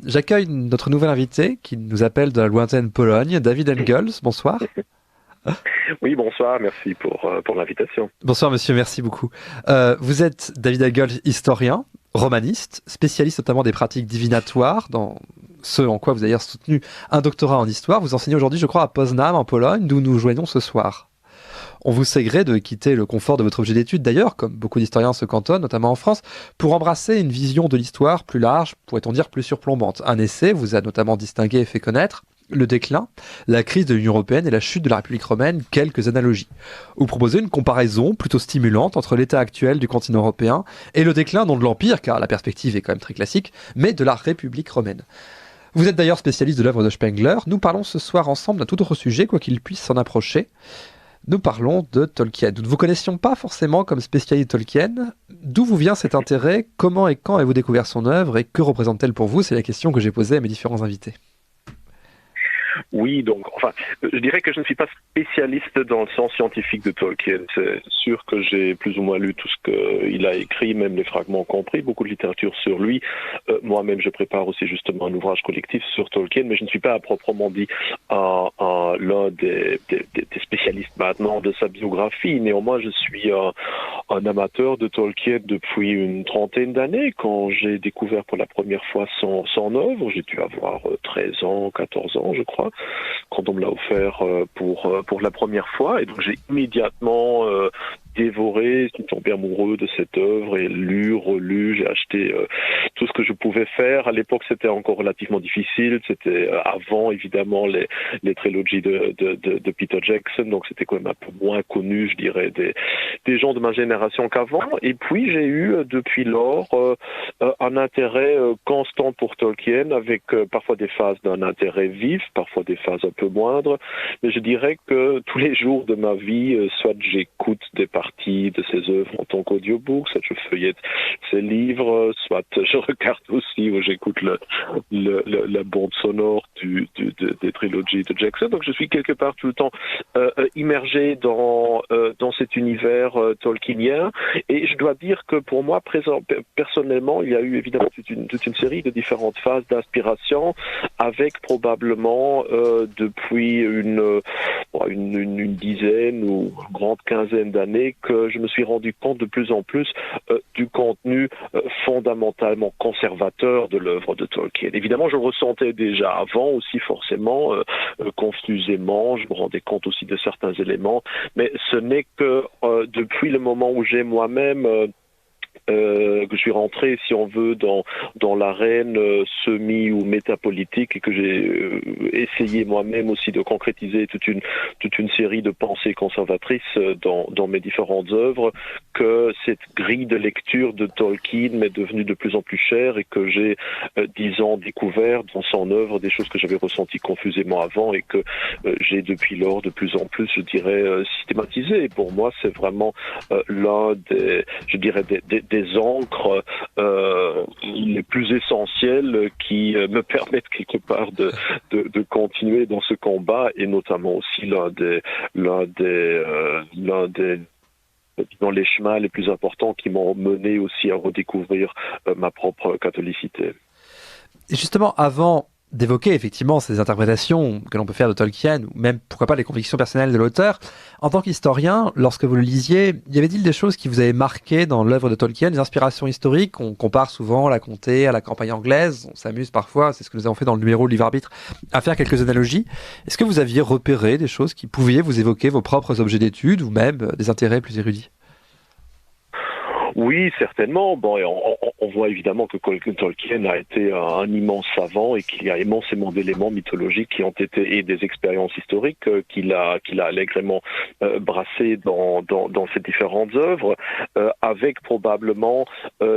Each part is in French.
J'accueille notre nouvel invité qui nous appelle de la lointaine Pologne, David Engels. Bonsoir. Oui, bonsoir, merci pour l'invitation. Bonsoir monsieur, merci beaucoup. Vous êtes David Engels, historien, romaniste, spécialiste notamment des pratiques divinatoires, dans ce en quoi vous avez d'ailleurs soutenu un doctorat en histoire. Vous enseignez aujourd'hui, je crois, à Poznań, en Pologne, d'où nous joignons ce soir. On vous sait gré de quitter le confort de votre objet d'étude d'ailleurs, comme beaucoup d'historiens se cantonnent, notamment en France, pour embrasser une vision de l'histoire plus large, pourrait-on dire plus surplombante. Un essai vous a notamment distingué et fait connaître le déclin, la crise de l'Union européenne et la chute de la République romaine, quelques analogies. Vous proposez une comparaison plutôt stimulante entre l'état actuel du continent européen et le déclin non de l'Empire, car la perspective est quand même très classique, mais de la République romaine. Vous êtes d'ailleurs spécialiste de l'œuvre de Spengler. Nous parlons ce soir ensemble d'un tout autre sujet, quoi qu'il puisse s'en approcher. Nous parlons de Tolkien. Nous ne vous connaissions pas forcément comme spécialiste Tolkien. D'où vous vient cet intérêt? Comment et quand avez-vous découvert son œuvre? Et que représente-t-elle pour vous? C'est la question que j'ai posée à mes différents invités. Oui, donc, enfin, je dirais que je ne suis pas spécialiste dans le sens scientifique de Tolkien. C'est sûr que j'ai plus ou moins lu tout ce qu'il a écrit, même les fragments compris, beaucoup de littérature sur lui. Moi-même, je prépare aussi justement un ouvrage collectif sur Tolkien, mais je ne suis pas à proprement dit l'un des spécialistes maintenant de sa biographie. Néanmoins, je suis un amateur de Tolkien depuis une trentaine d'années. Quand j'ai découvert pour la première fois son œuvre, j'ai dû avoir 13 ans, 14 ans, je crois, quand on me l'a offert pour la première fois. Et donc j'ai immédiatement dévoré, je suis tombé amoureux de cette œuvre et lu, relu, j'ai acheté tout ce que je pouvais faire. À l'époque, c'était encore relativement difficile. C'était avant, évidemment, les trilogies de Peter Jackson, donc c'était quand même un peu moins connu, je dirais, des gens de ma génération qu'avant. Et puis, j'ai eu, depuis lors, un intérêt constant pour Tolkien, avec parfois des phases d'un intérêt vif, parfois des phases un peu moindres. Mais je dirais que tous les jours de ma vie, soit j'écoute des partie de ses œuvres en tant qu'audiobook, soit je feuillette ses livres, soit je regarde aussi ou j'écoute la bande sonore des trilogies de Jackson. Donc je suis quelque part tout le temps immergé dans cet univers tolkienien. Et je dois dire que pour moi, personnellement, il y a eu évidemment toute une série de différentes phases d'inspiration, avec probablement depuis une dizaine ou une grande quinzaine d'années que je me suis rendu compte de plus en plus du contenu fondamentalement conservateur de l'œuvre de Tolkien. Évidemment, je le ressentais déjà avant aussi forcément, confusément, je me rendais compte aussi de certains éléments, mais ce n'est que depuis le moment où j'ai moi-même que je suis rentré, si on veut, dans l'arène semi ou métapolitique, et que j'ai essayé moi-même aussi de concrétiser toute une série de pensées conservatrices dans mes différentes œuvres, que cette grille de lecture de Tolkien m'est devenue de plus en plus chère, et que j'ai, disons, découvert dans son œuvre des choses que j'avais ressenties confusément avant, et que j'ai depuis lors de plus en plus, je dirais, systématisé. Et pour moi, c'est vraiment l'un des encres les plus essentielles qui me permettent quelque part de continuer dans ce combat, et notamment aussi l'un des dans les chemins les plus importants qui m'ont mené aussi à redécouvrir ma propre catholicité. Et justement, avant d'évoquer effectivement ces interprétations que l'on peut faire de Tolkien, ou même, pourquoi pas, les convictions personnelles de l'auteur, en tant qu'historien, lorsque vous le lisiez, y avait-il des choses qui vous avaient marqué dans l'œuvre de Tolkien, des inspirations historiques? On compare souvent la comté à la campagne anglaise, on s'amuse parfois, c'est ce que nous avons fait dans le numéro Livre Arbitre, à faire quelques analogies. Est-ce que vous aviez repéré des choses qui pouvaient vous évoquer vos propres objets d'étude, ou même des intérêts plus érudits? Oui, certainement. Bon, et on voit évidemment que Tolkien a été un immense savant, et qu'il y a immensément d'éléments mythologiques qui ont été, et des expériences historiques qu'il a allègrement brassées dans ses différentes œuvres, avec probablement,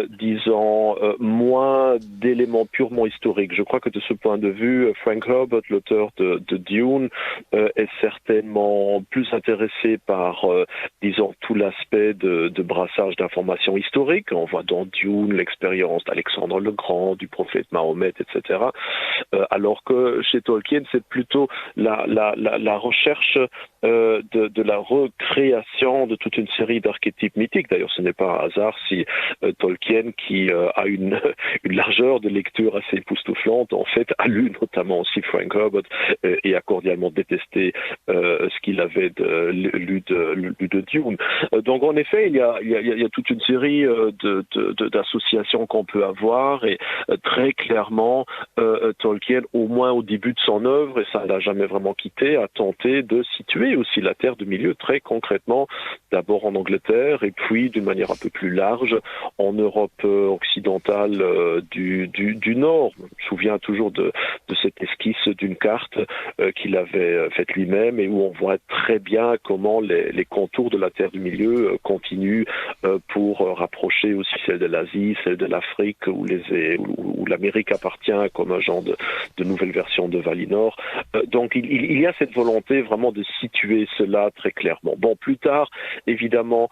disons, moins d'éléments purement historiques. Je crois que de ce point de vue, Frank Herbert, l'auteur de Dune, est certainement plus intéressé par, disons, tout l'aspect de brassage d'informations historiques. On voit dans Dune l'expérience d'Alexandre le Grand, du prophète Mahomet, etc. Alors que chez Tolkien, c'est plutôt la recherche de la recréation de toute une série d'archétypes mythiques. D'ailleurs, ce n'est pas un hasard si Tolkien, qui a une largeur de lecture assez époustouflante, en fait, a lu notamment aussi Frank Herbert et a cordialement détesté ce qu'il avait lu de Dune. Donc, en effet, il y a toute une série d'associations qu'on peut avoir, et très clairement, Tolkien, au moins au début de son œuvre, et ça ne l'a jamais vraiment quitté, a tenté de situer aussi la Terre du Milieu très concrètement, d'abord en Angleterre, et puis d'une manière un peu plus large en Europe occidentale du Nord. Je me souviens toujours de cette esquisse d'une carte qu'il avait faite lui-même, et où on voit très bien comment les contours de la Terre du Milieu continuent pour rapprocher aussi celle de l'Asie, celle de l'Afrique, où l'Amérique appartient comme un genre de nouvelle version de Valinor. Donc il y a cette volonté vraiment de situer cela très clairement. Bon, plus tard, évidemment,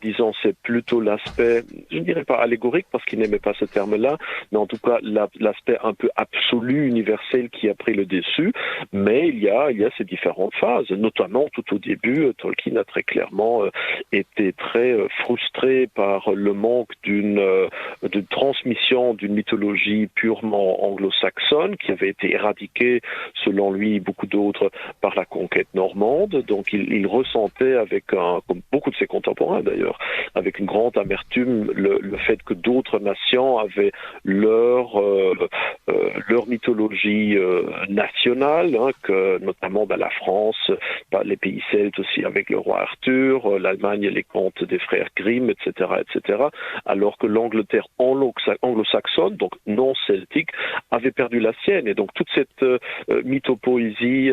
disons, c'est plutôt l'aspect, je ne dirais pas allégorique parce qu'il n'aimait pas ce terme-là, mais en tout cas l'aspect un peu absolu, universel, qui a pris le dessus. Mais il y a ces différentes phases, notamment tout au début, Tolkien a très clairement été très frustré par le manque de transmission d'une mythologie purement anglo-saxonne, qui avait été éradiquée, selon lui, beaucoup d'autres, par la conquête normande. Donc il ressentait, comme beaucoup de ses contemporains d'ailleurs, avec une grande amertume, le fait que d'autres nations avaient leur mythologie nationale, que notamment la France, les pays celtes aussi avec le roi Arthur, l'Allemagne les contes des frères Grimm, etc., alors que l'Angleterre anglo-saxonne, donc non celtique, avait perdu la sienne. Et donc toute cette mythopoésie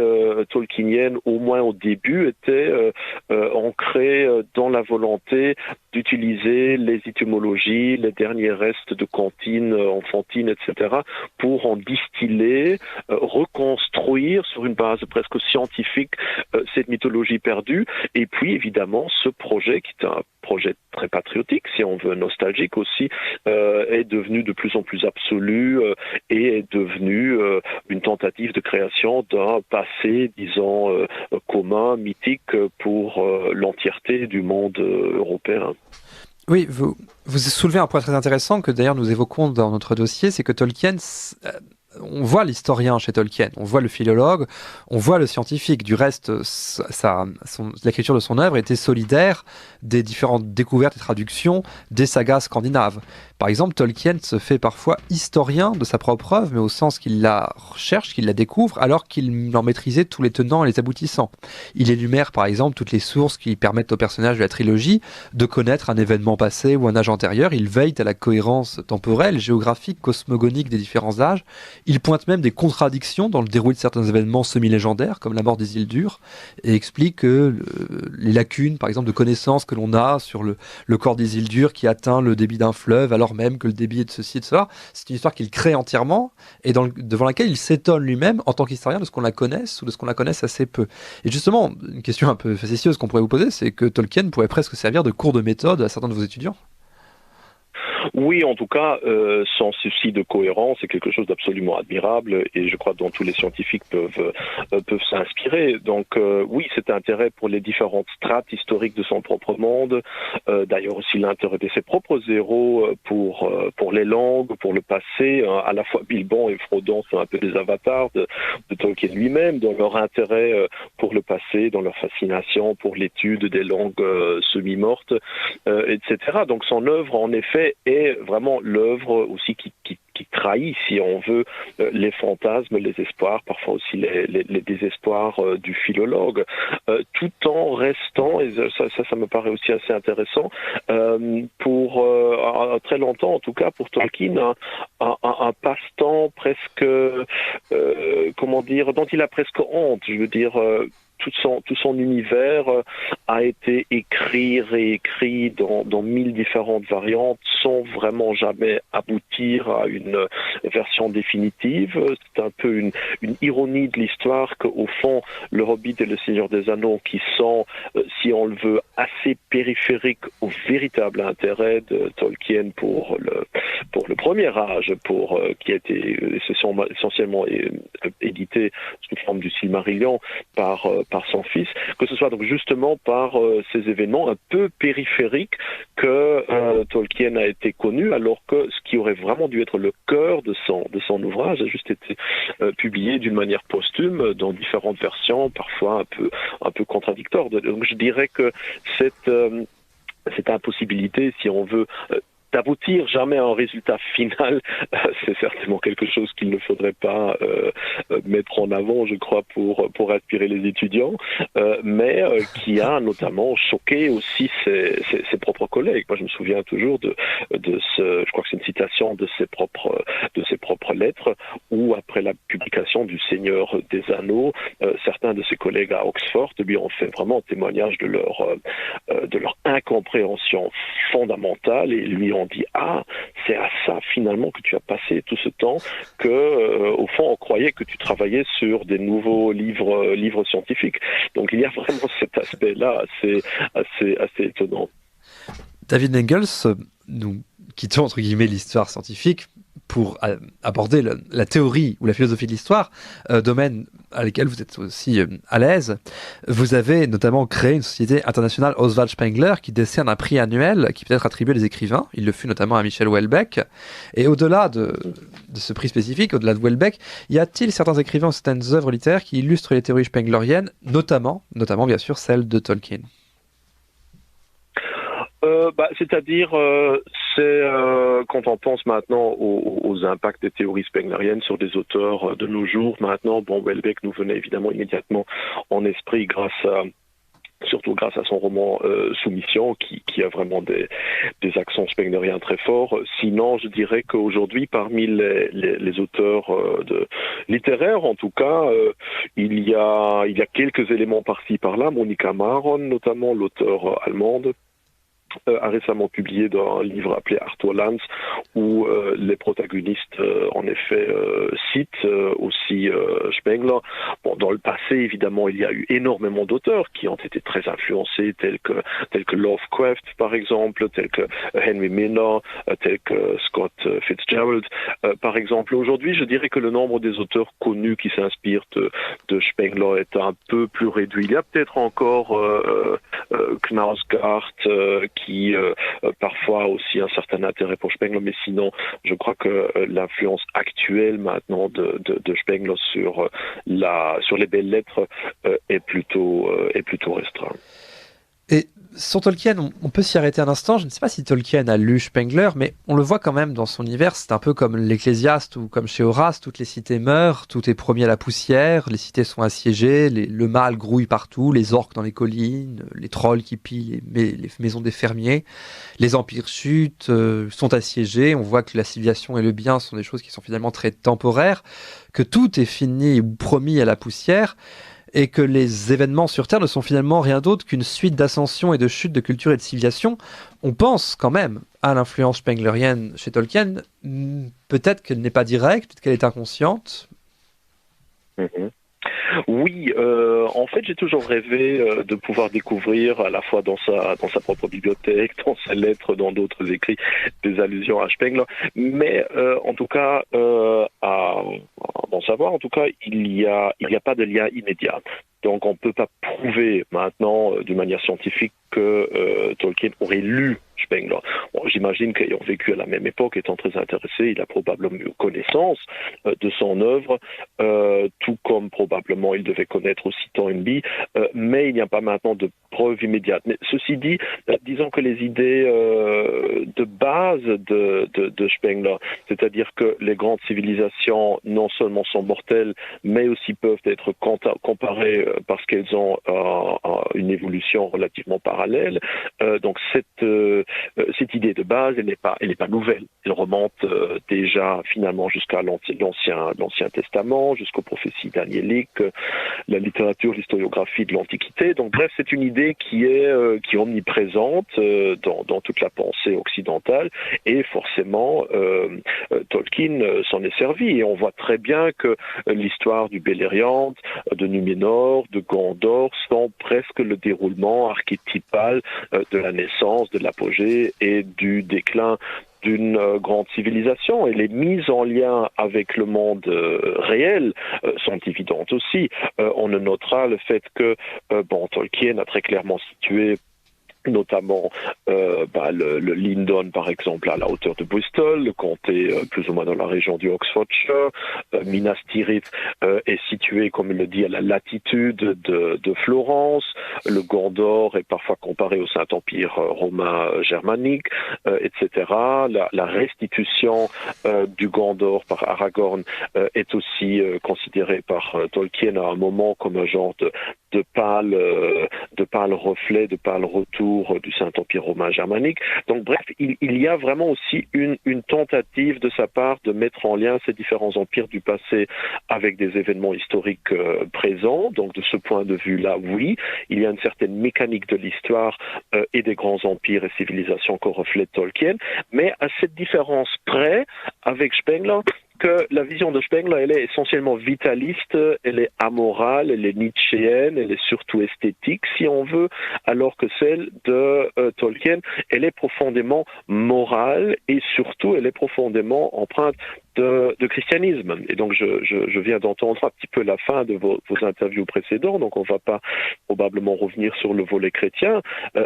tolkienienne, au moins au début, était ancrée dans la volonté d'utiliser les étymologies, les derniers restes de cantines enfantines, etc., pour en distiller, reconstruire sur une base presque scientifique cette mythologie perdue. Et puis évidemment ce projet, qui est un projet très patriotique, si on veut, nostalgique aussi, est devenu de plus en plus absolu et est devenu une tentative de création d'un passé, disons, commun, mythique pour l'entièreté du monde européen. Oui, vous soulevez un point très intéressant que d'ailleurs nous évoquons dans notre dossier, c'est que Tolkien, on voit l'historien chez Tolkien, on voit le philologue, on voit le scientifique. Du reste, l'écriture de son œuvre était solidaire des différentes découvertes et traductions des sagas scandinaves. Par exemple, Tolkien se fait parfois historien de sa propre œuvre, mais au sens qu'il la recherche, qu'il la découvre, alors qu'il en maîtrisait tous les tenants et les aboutissants. Il énumère par exemple toutes les sources qui permettent aux personnages de la trilogie de connaître un événement passé ou un âge antérieur. Il veille à la cohérence temporelle, géographique, cosmogonique des différents âges. Il pointe même des contradictions dans le déroulé de certains événements semi-légendaires, comme la mort des Isildur, et explique que les lacunes, par exemple, de connaissances que l'on a sur le corps des Isildur qui atteint le débit d'un fleuve, alors même que le débit est de ceci et de cela, c'est une histoire qu'il crée entièrement et devant laquelle il s'étonne lui-même en tant qu'historien de ce qu'on la connaisse ou de ce qu'on la connaisse assez peu. Et justement, une question un peu facétieuse qu'on pourrait vous poser, c'est que Tolkien pourrait presque servir de cours de méthode à certains de vos étudiants. Oui, en tout cas, son souci de cohérence est quelque chose d'absolument admirable, et je crois dont tous les scientifiques peuvent s'inspirer. Donc oui, cet intérêt pour les différentes strates historiques de son propre monde, d'ailleurs aussi l'intérêt de ses propres héros pour les langues, pour le passé, hein, à la fois Bilbon et Frodon sont un peu des avatars de Tolkien lui-même, dans leur intérêt pour le passé, dans leur fascination pour l'étude des langues semi-mortes, etc. Donc son œuvre, en effet, est vraiment l'œuvre aussi qui trahit, si on veut, les fantasmes, les espoirs, parfois aussi les désespoirs du philologue, tout en restant, et ça me paraît aussi assez intéressant, pour très longtemps, en tout cas pour Tolkien, un passe-temps presque, comment dire, dont il a presque honte. Je veux dire, tout son univers a été écrit, réécrit dans 1000 différentes variantes sans vraiment jamais aboutir à une version définitive. C'est un peu une ironie de l'histoire qu'au fond, Le Hobbit et Le Seigneur des Anneaux, qui sont, si on le veut, assez périphériques au véritable intérêt de Tolkien pour le premier âge, qui a été essentiellement édité sous forme du Silmarillion par par son fils, que ce soit donc justement par ces événements un peu périphériques que Tolkien a été connu, alors que ce qui aurait vraiment dû être le cœur de son ouvrage a juste été publié d'une manière posthume dans différentes versions, parfois un peu contradictoires. Donc je dirais que cette impossibilité, si on veut, d'aboutir jamais à un résultat final, c'est certainement quelque chose qu'il ne faudrait pas mettre en avant, je crois, pour inspirer les étudiants, mais qui a notamment choqué aussi ses propres collègues. Moi, je me souviens toujours de je crois que c'est une citation de ses propres lettres, où après la publication du Seigneur des Anneaux, certains de ses collègues à Oxford lui ont fait vraiment témoignage de leur incompréhension fondamentale, et lui ont dit c'est à ça finalement que tu as passé tout ce temps, que au fond on croyait que tu travaillais sur des nouveaux livres scientifiques. Donc il y a vraiment cet aspect-là assez étonnant. David Engels, nous quittons entre guillemets l'histoire scientifique pour aborder la théorie ou la philosophie de l'histoire, domaine à lequel vous êtes aussi à l'aise. Vous avez notamment créé une société internationale Oswald Spengler qui décerne un prix annuel qui peut être attribué à des écrivains. Il le fut notamment à Michel Houellebecq. Et au-delà de ce prix spécifique, au-delà de Houellebecq, y a-t-il certains écrivains ou certaines œuvres littéraires qui illustrent les théories spengleriennes, notamment bien sûr celle de Tolkien? C'est-à-dire, quand on pense maintenant aux impacts des théories spengleriennes sur des auteurs de nos jours, maintenant, Houellebecq nous venait évidemment immédiatement en esprit surtout grâce à son roman Soumission, qui a vraiment des accents spengleriens très forts. Sinon, je dirais qu'aujourd'hui, parmi les auteurs littéraires, en tout cas, il y a quelques éléments par-ci par-là. Monika Maron, notamment l'auteure allemande, a récemment publié dans un livre appelé Arthur-Lanz, où les protagonistes en effet citent aussi Spengler. Dans le passé, évidemment, il y a eu énormément d'auteurs qui ont été très influencés, tels que Lovecraft, par exemple, tels que Henry Miller, tels que Scott Fitzgerald, par exemple. Aujourd'hui, je dirais que le nombre des auteurs connus qui s'inspirent de Spengler est un peu plus réduit. Il y a peut-être encore Knausgaard, qui parfois a aussi un certain intérêt pour Spengler, mais sinon, je crois que l'influence actuelle maintenant de Spengler sur les belles lettres est plutôt restreinte. Et sur Tolkien, on peut s'y arrêter un instant. Je ne sais pas si Tolkien a lu Spengler, mais on le voit quand même dans son univers. C'est un peu comme l'Ecclésiaste ou comme chez Horace. Toutes les cités meurent, tout est promis à la poussière, les cités sont assiégées, le mal grouille partout, les orques dans les collines, les trolls qui pillent les maisons des fermiers, les empires chutent, sont assiégés. On voit que la civilisation et le bien sont des choses qui sont finalement très temporaires, que tout est fini ou promis à la poussière, et que les événements sur Terre ne sont finalement rien d'autre qu'une suite d'ascensions et de chutes de culture et de civilisation. On pense quand même à l'influence spenglerienne chez Tolkien. Peut-être qu'elle n'est pas directe, peut-être qu'elle est inconsciente. Mm-hmm. Oui, en fait, j'ai toujours rêvé de pouvoir découvrir à la fois dans sa propre bibliothèque, dans ses lettres, dans d'autres écrits, des allusions à Spengler. Mais en tout cas, à bon savoir, en tout cas, il y a pas de lien immédiat. Donc, on ne peut pas prouver maintenant, d'une manière scientifique, que Tolkien aurait lu Spengler. Bon, j'imagine qu'ayant vécu à la même époque, étant très intéressé, il a probablement eu connaissance de son œuvre, tout comme probablement il devait connaître aussi Toynbee, mais il n'y a pas maintenant de preuve immédiate. Mais ceci dit, disons que les idées de base de Spengler, c'est-à-dire que les grandes civilisations non seulement sont mortelles, mais aussi peuvent être comparées parce qu'elles ont une évolution relativement parallèle. Donc cette idée de base, elle n'est pas nouvelle. Elle remonte déjà finalement jusqu'à l'Ancien Testament, jusqu'aux prophéties daniéliques, la littérature, l'historiographie de l'Antiquité. Donc bref, c'est une idée qui est omniprésente dans toute la pensée occidentale, et forcément Tolkien s'en est servi. Et on voit très bien que l'histoire du Beleriand, de Numénor, de Gondor sont presque le déroulement archétypal de la naissance, de l'apogée et du déclin d'une grande civilisation, et les mises en lien avec le monde réel sont évidentes aussi. On notera le fait que Tolkien a très clairement situé notamment le Lindon, par exemple, à la hauteur de Bristol, le comté plus ou moins dans la région du Oxfordshire. Minas Tirith est situé, comme il le dit, à la latitude de Florence. Le Gondor est parfois comparé au Saint-Empire romain germanique, etc. La restitution du Gondor par Aragorn est aussi considérée par Tolkien à un moment comme un genre de pâle reflet, de pâle retour du Saint-Empire romain germanique. Donc bref, il y a vraiment aussi une tentative de sa part de mettre en lien ces différents empires du passé avec des événements historiques présents. Donc de ce point de vue-là, oui, il y a une certaine mécanique de l'histoire et des grands empires et civilisations que reflète Tolkien, mais à cette différence près, avec Spengler, que la vision de Spengler, elle est essentiellement vitaliste, elle est amorale, elle est nietzschéenne, elle est surtout esthétique, si on veut, alors que celle de Tolkien, elle est profondément morale et surtout, elle est profondément empreinte de christianisme. Et donc, je viens d'entendre un petit peu la fin de vos interviews précédentes, donc on ne va pas probablement revenir sur le volet chrétien,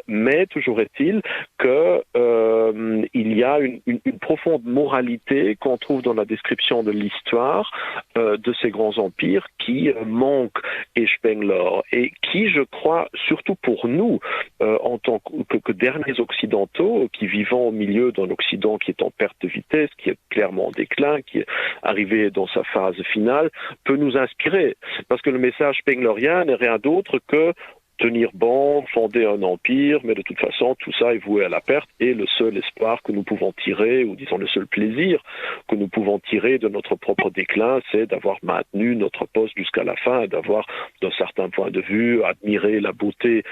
mais toujours est-il qu'il y a une profonde moralité qu'on trouve dans la description de l'histoire de ces grands empires qui manquent et Spengler, et qui, je crois, surtout pour nous, en tant que derniers occidentaux, qui vivons au milieu d'un Occident qui est en perte de vitesse, qui est clairement en déclin, qui est arrivé dans sa phase finale, peut nous inspirer. Parce que le message spenglerien n'est rien d'autre que tenir bon, fonder un empire, mais de toute façon, tout ça est voué à la perte, et le seul espoir que nous pouvons tirer, ou disons le seul plaisir que nous pouvons tirer de notre propre déclin, c'est d'avoir maintenu notre poste jusqu'à la fin, et d'avoir, d'un certain point de vue, admiré la beauté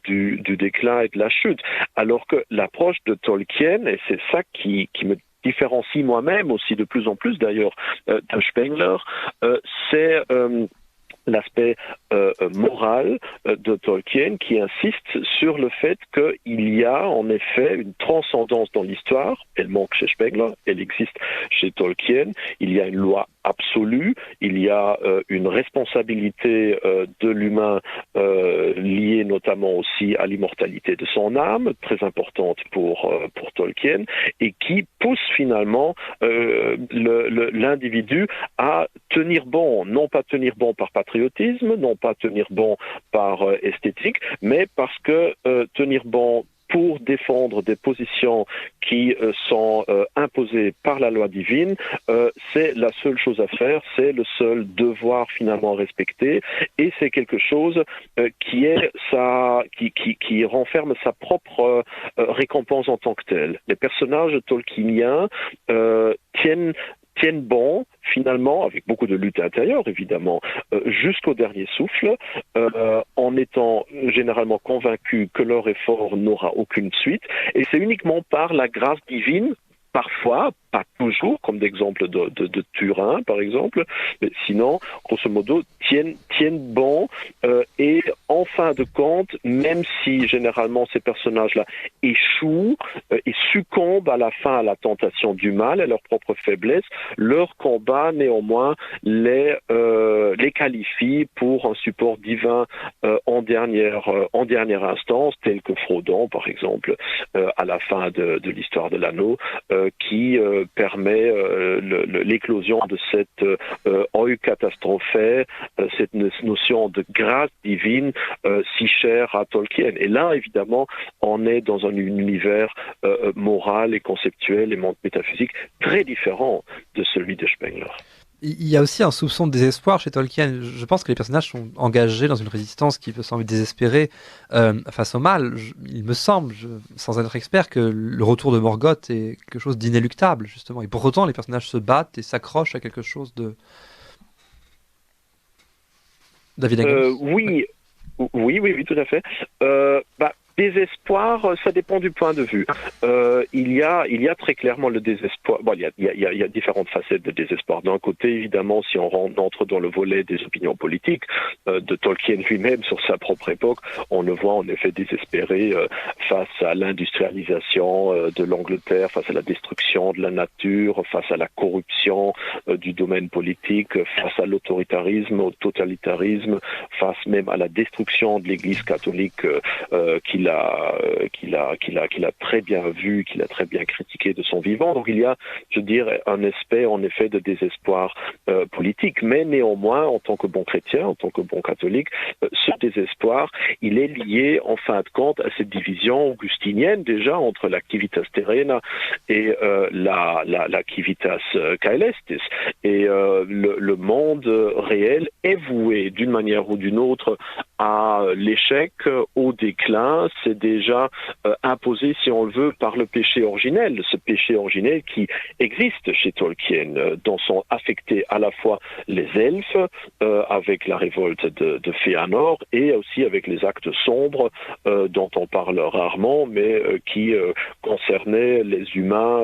du déclin et de la chute. Alors que l'approche de Tolkien, et c'est ça qui me différencie moi-même aussi de plus en plus d'ailleurs de Spengler, c'est l'aspect moral de Tolkien, qui insiste sur le fait qu'il y a en effet une transcendance dans l'histoire. Elle manque chez Spengler, elle existe chez Tolkien. Il y a une loi absolue, il y a une responsabilité de l'humain liée notamment aussi à l'immortalité de son âme, très importante pour Tolkien, et qui pousse finalement l'individu à tenir bon, non pas tenir bon par patriotisme, non pas tenir bon par esthétique, mais parce que tenir bon pour défendre des positions qui sont imposées par la loi divine, c'est la seule chose à faire, c'est le seul devoir finalement respecté, et c'est quelque chose qui renferme sa propre récompense en tant que telle. Les personnages tolkieniens tiennent bon, finalement, avec beaucoup de lutte intérieure, évidemment, jusqu'au dernier souffle, en étant généralement convaincus que leur effort n'aura aucune suite. Et c'est uniquement par la grâce divine, parfois, pas toujours, comme d'exemple de Turin, par exemple, mais sinon, grosso modo, tiennent bon, et en fin de compte, même si généralement ces personnages-là échouent et succombent à la fin à la tentation du mal, à leur propre faiblesse, leur combat néanmoins les qualifie pour un support divin en dernière instance, tel que Frodon, par exemple, à la fin de l'histoire de l'anneau, qui permet l'éclosion de cette eukatastrophé, cette notion de grâce divine si chère à Tolkien. Et là, évidemment, on est dans un univers moral et conceptuel et métaphysique très différent de celui de Spengler. Il y a aussi un soupçon de désespoir chez Tolkien. Je pense que les personnages sont engagés dans une résistance qui peut sembler désespérée face au mal. Il me semble, sans être expert, que le retour de Morgoth est quelque chose d'inéluctable, justement. Et pour autant, les personnages se battent et s'accrochent à quelque chose de... David Eggers. Oui, tout à fait. Désespoir, ça dépend du point de vue. Il y a très clairement le désespoir. Bon, il y a différentes facettes de désespoir. D'un côté, évidemment, si on entre dans le volet des opinions politiques de Tolkien lui-même sur sa propre époque, on le voit en effet désespéré face à l'industrialisation de l'Angleterre, face à la destruction de la nature, face à la corruption du domaine politique, face à l'autoritarisme, au totalitarisme, face même à la destruction de l'Église catholique qu'il a très bien vu, qu'il a très bien critiqué de son vivant. Donc il y a, je dirais, un aspect en effet de désespoir politique, mais néanmoins, en tant que bon chrétien, en tant que bon catholique, ce désespoir, il est lié en fin de compte à cette division augustinienne déjà entre la civitas terrena et la civitas caelestis. Et le monde réel est voué d'une manière ou d'une autre à l'échec, au déclin. C'est déjà imposé, si on le veut, par le péché originel. Ce péché originel qui existe chez Tolkien, dont sont affectés à la fois les elfes, avec la révolte de Fëanor, et aussi avec les actes sombres dont on parle rarement, mais qui concernaient les humains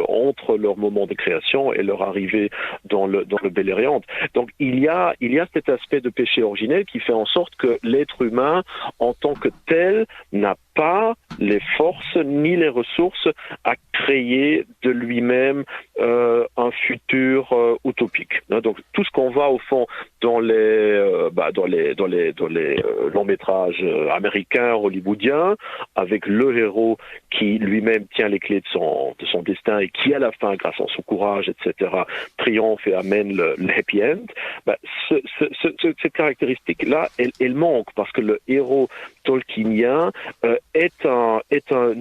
entre leur moment de création et leur arrivée dans le Beleriand. Donc il y a cet aspect de péché originel qui fait en sorte que l'être humain, en tant que tel, n'a pas les forces ni les ressources à créer de lui-même un futur utopique. Donc tout ce qu'on voit au fond dans les longs métrages américains, hollywoodiens, avec le héros qui lui-même tient les clés de son destin et qui à la fin, grâce à son courage, etc., triomphe et amène le happy end, cette caractéristique-là, elle manque parce que le héros tolkienien est un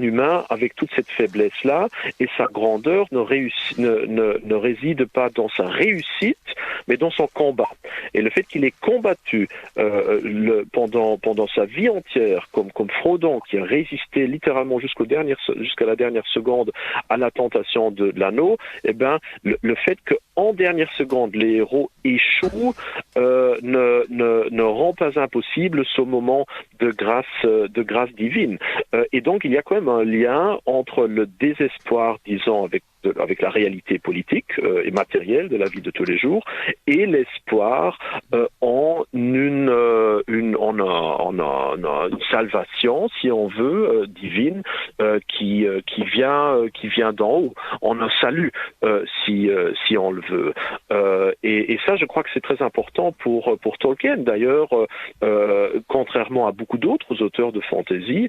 humain avec toute cette faiblesse-là, et sa grandeur ne réside pas dans sa réussite, mais dans son combat. Et le fait qu'il ait combattu pendant sa vie entière, comme Frodon, qui a résisté littéralement jusqu'à la dernière seconde à la tentation de l'anneau, eh ben, le fait qu'en dernière seconde, les héros échouent ne rend pas impossible ce moment de grâce divine. Et donc, il y a quand même un lien entre le désespoir, disons, avec la réalité politique et matérielle de la vie de tous les jours, et l'espoir en une salvation, si on veut, divine, qui vient d'en haut, en un salut, si on le veut. Et ça, je crois que c'est très important pour Tolkien. D'ailleurs, contrairement à beaucoup d'autres auteurs de fantasy,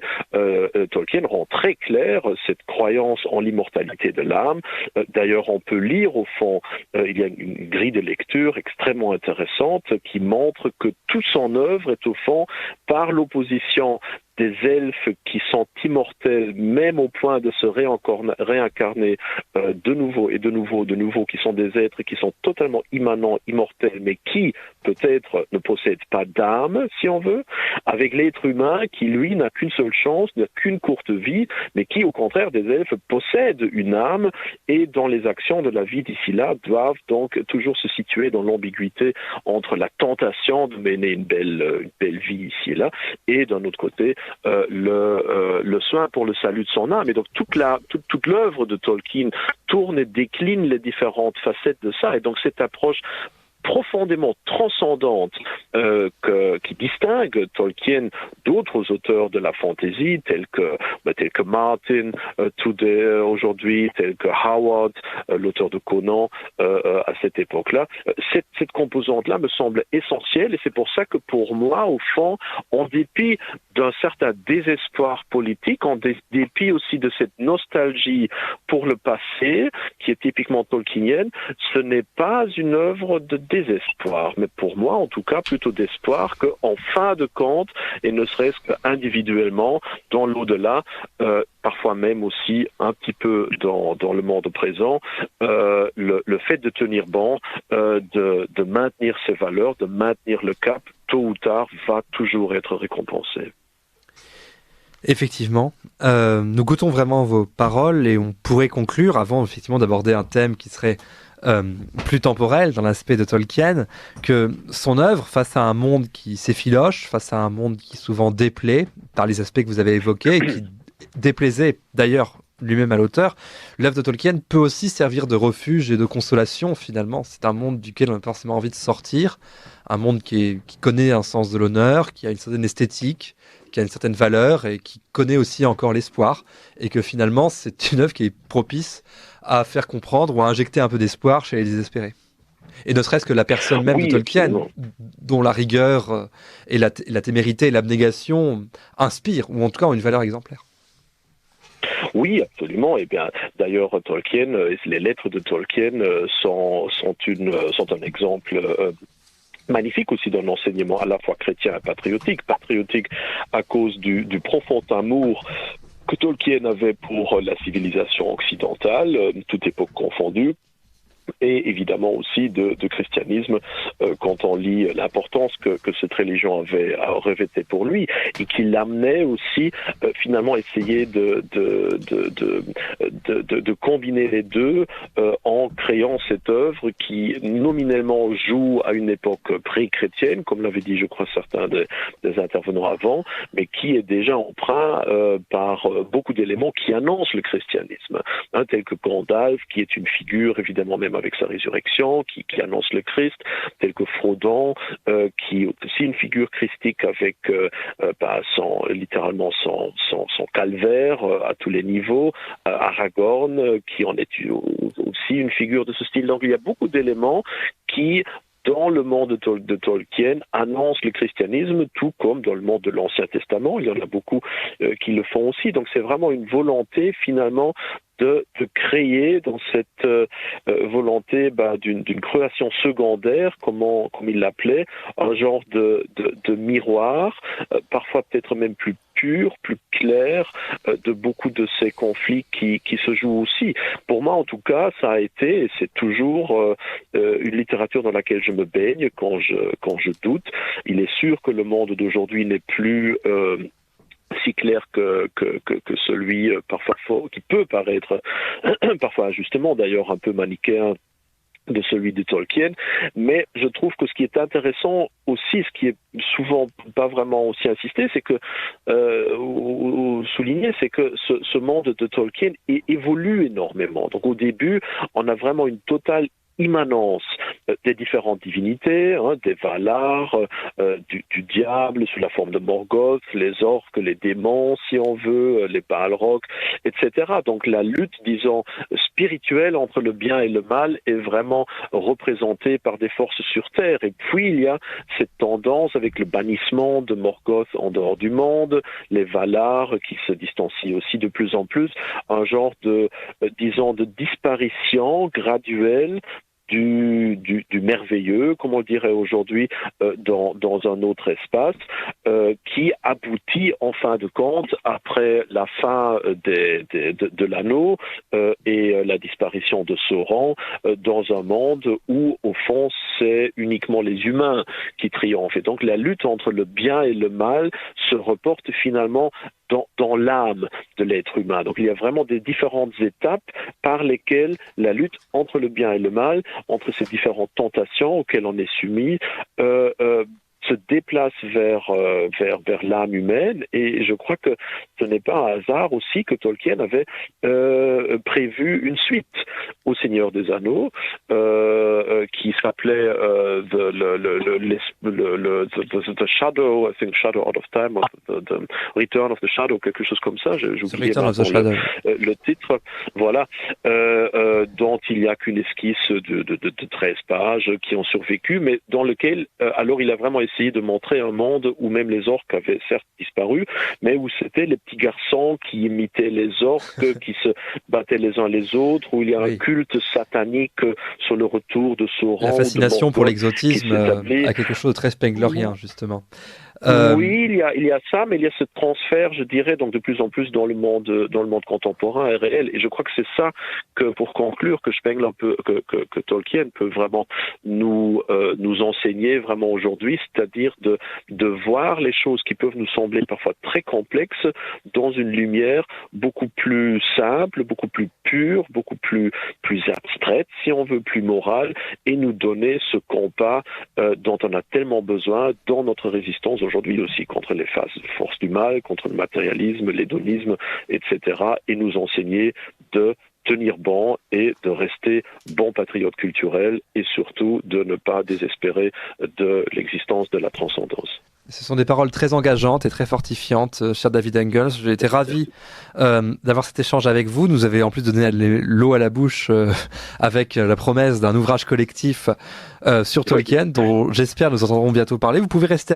Tolkien rend très clair cette croyance en l'immortalité de l'âme. D'ailleurs, on peut lire au fond, il y a une grille de lecture extrêmement intéressante qui montre que toute son œuvre est au fond par l'opposition des elfes qui sont immortels, même au point de se réincarner de nouveau, qui sont des êtres qui sont totalement immanents, immortels, mais qui, peut-être, ne possèdent pas d'âme, si on veut, avec l'être humain qui, lui, n'a qu'une seule chance, n'a qu'une courte vie, mais qui, au contraire, des elfes possèdent une âme, et dont les actions de la vie d'ici là doivent donc toujours se situer dans l'ambiguïté entre la tentation de mener une belle vie ici et là, et d'un autre côté, le soin pour le salut de son âme. Et donc toute l'œuvre de Tolkien tourne et décline les différentes facettes de ça. Et donc cette approche profondément transcendante qui distingue Tolkien d'autres auteurs de la fantasy tels que Martin aujourd'hui, tels que Howard, l'auteur de Conan à cette époque-là. Cette composante-là me semble essentielle, et c'est pour ça que pour moi, au fond, en dépit d'un certain désespoir politique, en dépit aussi de cette nostalgie pour le passé, qui est typiquement tolkienienne, ce n'est pas une œuvre de désespoir, mais pour moi, en tout cas, plutôt d'espoir qu'en fin de compte, et ne serait-ce qu'individuellement, dans l'au-delà, parfois même aussi un petit peu dans le monde présent, le fait de tenir bon, de maintenir ses valeurs, de maintenir le cap, tôt ou tard, va toujours être récompensé. Effectivement, nous goûtons vraiment vos paroles, et on pourrait conclure, avant effectivement d'aborder un thème qui serait euh, plus temporel dans l'aspect de Tolkien, que son œuvre, face à un monde qui s'effiloche, face à un monde qui souvent déplaît, par les aspects que vous avez évoqués, et qui déplaisait d'ailleurs lui-même à l'auteur, l'œuvre de Tolkien peut aussi servir de refuge et de consolation finalement. C'est un monde duquel on a forcément envie de sortir, un monde qui connaît un sens de l'honneur, qui a une certaine esthétique, qui a une certaine valeur et qui connaît aussi encore l'espoir, et que finalement c'est une œuvre qui est propice à faire comprendre ou à injecter un peu d'espoir chez les désespérés. Et ne serait-ce que la personne même de Oui, Tolkien, absolument. dont la rigueur et la témérité et l'abnégation inspirent, ou en tout cas ont une valeur exemplaire. Oui, absolument. Et bien, d'ailleurs, Tolkien, les lettres de Tolkien sont un exemple magnifique aussi d'un enseignement à la fois chrétien et patriotique. Patriotique à cause du profond amour que Tolkien avait pour la civilisation occidentale, toute époque confondue, et évidemment aussi de christianisme quand on lit l'importance que cette religion avait revêtée pour lui et qui l'amenait aussi finalement essayer de combiner les deux en créant cette œuvre qui nominellement joue à une époque pré-chrétienne, comme l'avaient dit je crois certains des intervenants avant, mais qui est déjà emprunt par beaucoup d'éléments qui annoncent le christianisme, tel que Gandalf qui est une figure évidemment même avec sa résurrection, qui annonce le Christ, tel que Frodon, qui est aussi une figure christique avec littéralement son calvaire à tous les niveaux, Aragorn, qui en est aussi une figure de ce style. Donc il y a beaucoup d'éléments qui dans le monde de Tolkien, annonce le christianisme, tout comme dans le monde de l'Ancien Testament. Il y en a beaucoup qui le font aussi. Donc c'est vraiment une volonté finalement de créer dans cette volonté d'une création secondaire, comme il l'appelait, un genre de miroir, parfois peut-être même plus pur, plus clair, de beaucoup de ces conflits qui se jouent aussi. Pour moi, en tout cas, ça a été, et c'est toujours une littérature dans laquelle je me baigne quand je doute. Il est sûr que le monde d'aujourd'hui n'est plus si clair que celui parfois faux, qui peut paraître parfois injustement d'ailleurs un peu manichéen de celui de Tolkien, mais je trouve que ce qui est intéressant aussi, ce qui est souvent pas vraiment aussi insisté, c'est que ou souligné, c'est que ce monde de Tolkien évolue énormément. Donc au début, on a vraiment une totale immanence des différentes divinités, des Valar, du diable sous la forme de Morgoth, les orques, les démons, si on veut, les Balrogs, etc. Donc la lutte, disons, spirituelle entre le bien et le mal est vraiment représentée par des forces sur Terre. Et puis il y a cette tendance avec le bannissement de Morgoth en dehors du monde, les Valar qui se distancient aussi de plus en plus, un genre de disparition graduelle du merveilleux, comme on le dirait aujourd'hui, dans un autre espace, qui aboutit en fin de compte, après la fin de l'anneau et la disparition de Sauron, dans un monde où, au fond, c'est uniquement les humains qui triomphent. Et donc la lutte entre le bien et le mal se reporte finalement dans l'âme de l'être humain. Donc il y a vraiment des différentes étapes par lesquelles la lutte entre le bien et le mal, entre ces différentes tentations auxquelles on est soumis, se déplace vers l'âme humaine, et je crois que ce n'est pas un hasard aussi que Tolkien avait prévu une suite au Seigneur des Anneaux qui s'appelait the Shadow, I think Shadow Out of Time, the Return of the Shadow, quelque chose comme ça. J'oubliais le titre. Voilà, dont il n'y a qu'une esquisse de 13 pages qui ont survécu, mais dans lequel alors il a vraiment essayé de montrer un monde où même les orques avaient certes disparu, mais où c'était les petits garçons qui imitaient les orques, qui se battaient les uns les autres, où il y a un culte satanique sur le retour de Sauron. La fascination pour l'exotisme a quelque chose de très spenglorien, justement. Oui, il y a ça, mais il y a ce transfert, je dirais, donc de plus en plus dans le monde contemporain et réel. Et je crois que c'est ça que, pour conclure, que Spengler que Tolkien peut vraiment nous enseigner vraiment aujourd'hui, c'est-à-dire de voir les choses qui peuvent nous sembler parfois très complexes dans une lumière beaucoup plus simple, beaucoup plus pure, beaucoup plus abstraite, si on veut plus morale, et nous donner ce compas dont on a tellement besoin dans notre résistance aujourd'hui aussi contre les forces du mal, contre le matérialisme, l'hédonisme, etc. Et nous enseigner de tenir bon et de rester bon patriote culturel et surtout de ne pas désespérer de l'existence de la transcendance. Ce sont des paroles très engageantes et très fortifiantes, cher David Engels. J'ai été ravi d'avoir cet échange avec vous. Nous avez en plus donné l'eau à la bouche avec la promesse d'un ouvrage collectif sur Tolkien, dont j'espère nous entendrons bientôt parler. Vous pouvez rester